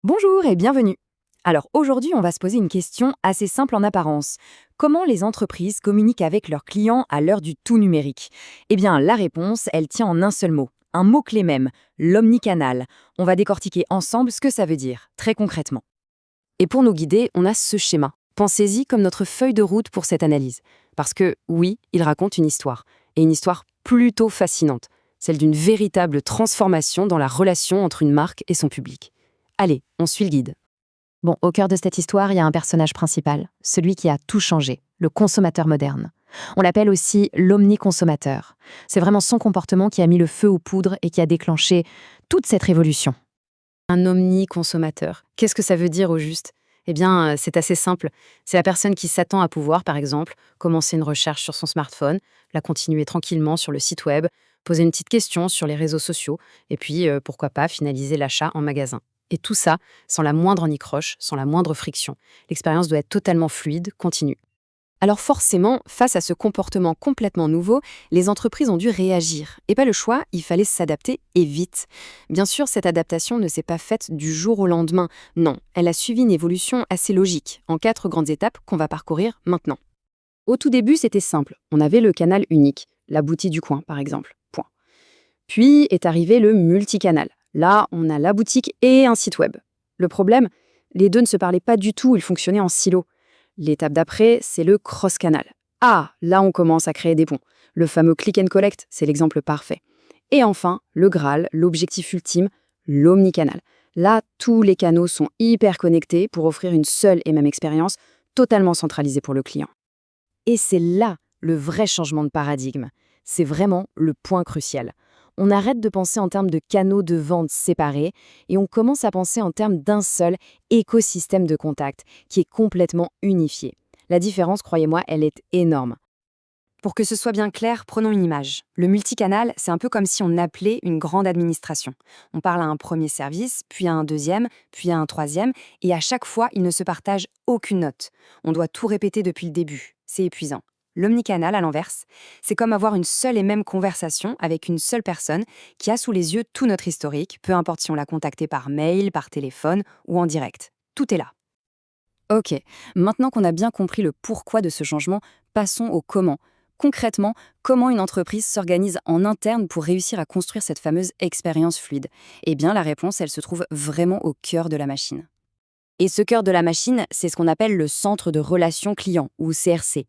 Bonjour et bienvenue. Alors aujourd'hui, on va se poser une question assez simple en apparence. Comment les entreprises communiquent avec leurs clients à l'heure du tout numérique? Eh bien, la réponse, elle tient en un seul mot, un mot-clé même, l'omnicanal. On va décortiquer ensemble ce que ça veut dire, très concrètement. Et pour nous guider, on a ce schéma. Pensez-y comme notre feuille de route pour cette analyse. Parce que, oui, il raconte une histoire. Et une histoire plutôt fascinante. Celle d'une véritable transformation dans la relation entre une marque et son public. Allez, on suit le guide. Bon, au cœur de cette histoire, il y a un personnage principal, celui qui a tout changé, le consommateur moderne. On l'appelle aussi l'omniconsommateur. C'est vraiment son comportement qui a mis le feu aux poudres et qui a déclenché toute cette révolution. Un omni-consommateur. Qu'est-ce que ça veut dire au juste? Eh bien, c'est assez simple. C'est la personne qui s'attend à pouvoir, par exemple, commencer une recherche sur son smartphone, la continuer tranquillement sur le site web, poser une petite question sur les réseaux sociaux, et puis, pourquoi pas, finaliser l'achat en magasin. Et tout ça sans la moindre anicroche, sans la moindre friction. L'expérience doit être totalement fluide, continue. Alors forcément, face à ce comportement complètement nouveau, les entreprises ont dû réagir. Et pas le choix, il fallait s'adapter et vite. Bien sûr, cette adaptation ne s'est pas faite du jour au lendemain. Non, elle a suivi une évolution assez logique, en 4 grandes étapes qu'on va parcourir maintenant. Au tout début, c'était simple. On avait le canal unique, la boutique du coin, par exemple. Point. Puis est arrivé le multicanal. Là, on a la boutique et un site web. Le problème, les deux ne se parlaient pas du tout, ils fonctionnaient en silo. L'étape d'après, c'est le cross-canal. Ah, là, on commence à créer des ponts. Le fameux click and collect, c'est l'exemple parfait. Et enfin, le Graal, l'objectif ultime, l'omnicanal. Là, tous les canaux sont hyper connectés pour offrir une seule et même expérience, totalement centralisée pour le client. Et c'est là le vrai changement de paradigme. C'est vraiment le point crucial. On arrête de penser en termes de canaux de vente séparés et on commence à penser en termes d'un seul écosystème de contact qui est complètement unifié. La différence, croyez-moi, elle est énorme. Pour que ce soit bien clair, prenons une image. Le multicanal, c'est un peu comme si on appelait une grande administration. On parle à un premier service, puis à un deuxième, puis à un troisième, et à chaque fois, ils ne se partagent aucune note. On doit tout répéter depuis le début. C'est épuisant. L'omnicanal, à l'inverse, c'est comme avoir une seule et même conversation avec une seule personne qui a sous les yeux tout notre historique, peu importe si on l'a contacté par mail, par téléphone ou en direct. Tout est là. Ok, maintenant qu'on a bien compris le pourquoi de ce changement, passons au comment. Concrètement, comment une entreprise s'organise en interne pour réussir à construire cette fameuse expérience fluide? Eh bien, la réponse, elle se trouve vraiment au cœur de la machine. Et ce cœur de la machine, c'est ce qu'on appelle le centre de relations clients, ou CRC.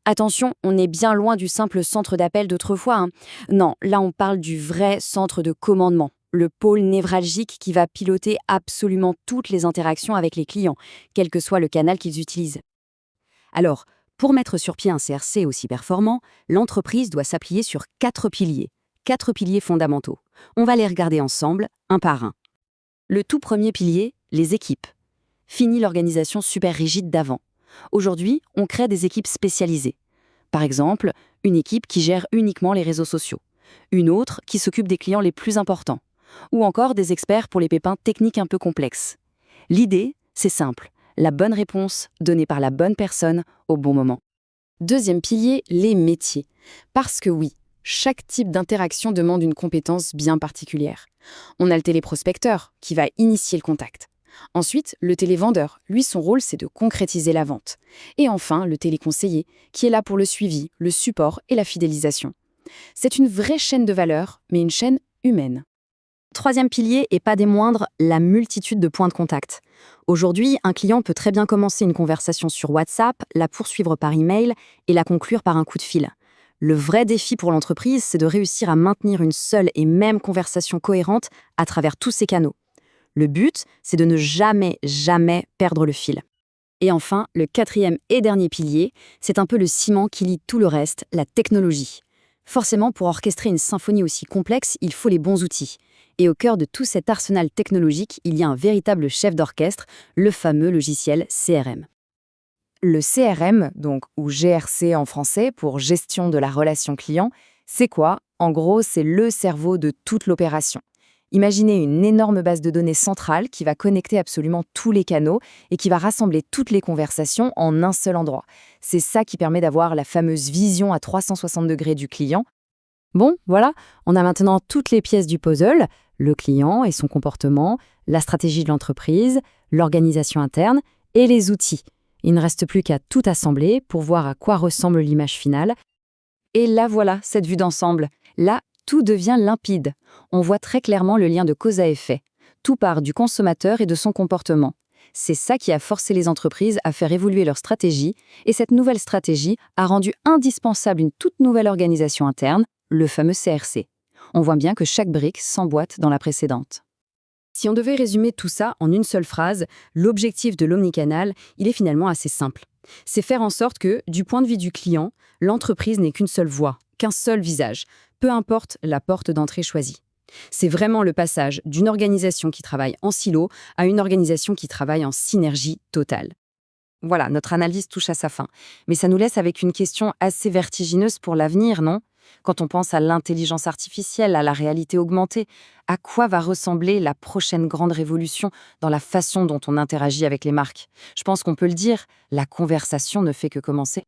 Attention, on est bien loin du simple centre d'appel d'autrefois, hein. Non, là on parle du vrai centre de commandement, le pôle névralgique qui va piloter absolument toutes les interactions avec les clients, quel que soit le canal qu'ils utilisent. Alors, pour mettre sur pied un CRC aussi performant, l'entreprise doit s'appuyer sur 4 piliers fondamentaux. On va les regarder ensemble, un par un. Le tout premier pilier, les équipes. Fini l'organisation super rigide d'avant. Aujourd'hui, on crée des équipes spécialisées. Par exemple, une équipe qui gère uniquement les réseaux sociaux, une autre qui s'occupe des clients les plus importants, ou encore des experts pour les pépins techniques un peu complexes. L'idée, c'est simple, la bonne réponse donnée par la bonne personne au bon moment. Deuxième pilier, les métiers. Parce que oui, chaque type d'interaction demande une compétence bien particulière. On a le téléprospecteur qui va initier le contact. Ensuite, le télévendeur, lui son rôle c'est de concrétiser la vente. Et enfin, le téléconseiller, qui est là pour le suivi, le support et la fidélisation. C'est une vraie chaîne de valeur, mais une chaîne humaine. Troisième pilier, et pas des moindres, la multitude de points de contact. Aujourd'hui, un client peut très bien commencer une conversation sur WhatsApp, la poursuivre par email et la conclure par un coup de fil. Le vrai défi pour l'entreprise, c'est de réussir à maintenir une seule et même conversation cohérente à travers tous ces canaux. Le but, c'est de ne jamais, jamais perdre le fil. Et enfin, le quatrième et dernier pilier, c'est un peu le ciment qui lie tout le reste, la technologie. Forcément, pour orchestrer une symphonie aussi complexe, il faut les bons outils. Et au cœur de tout cet arsenal technologique, il y a un véritable chef d'orchestre, le fameux logiciel CRM. Le CRM, donc, ou GRC en français, pour gestion de la relation client, c'est quoi? En gros, c'est le cerveau de toute l'opération. Imaginez une énorme base de données centrale qui va connecter absolument tous les canaux et qui va rassembler toutes les conversations en un seul endroit. C'est ça qui permet d'avoir la fameuse vision à 360 degrés du client. Bon, voilà, on a maintenant toutes les pièces du puzzle. Le client et son comportement, la stratégie de l'entreprise, l'organisation interne et les outils. Il ne reste plus qu'à tout assembler pour voir à quoi ressemble l'image finale. Et là voilà, cette vue d'ensemble. Là, tout devient limpide. On voit très clairement le lien de cause à effet. Tout part du consommateur et de son comportement. C'est ça qui a forcé les entreprises à faire évoluer leur stratégie, et cette nouvelle stratégie a rendu indispensable une toute nouvelle organisation interne, le fameux CRC. On voit bien que chaque brique s'emboîte dans la précédente. Si on devait résumer tout ça en une seule phrase, l'objectif de l'omnicanal, il est finalement assez simple. C'est faire en sorte que, du point de vue du client, l'entreprise n'ait qu'une seule voix, qu'un seul visage, peu importe la porte d'entrée choisie. C'est vraiment le passage d'une organisation qui travaille en silo à une organisation qui travaille en synergie totale. Voilà, notre analyse touche à sa fin. Mais ça nous laisse avec une question assez vertigineuse pour l'avenir, non ? Quand on pense à l'intelligence artificielle, à la réalité augmentée, à quoi va ressembler la prochaine grande révolution dans la façon dont on interagit avec les marques ? Je pense qu'on peut le dire, la conversation ne fait que commencer.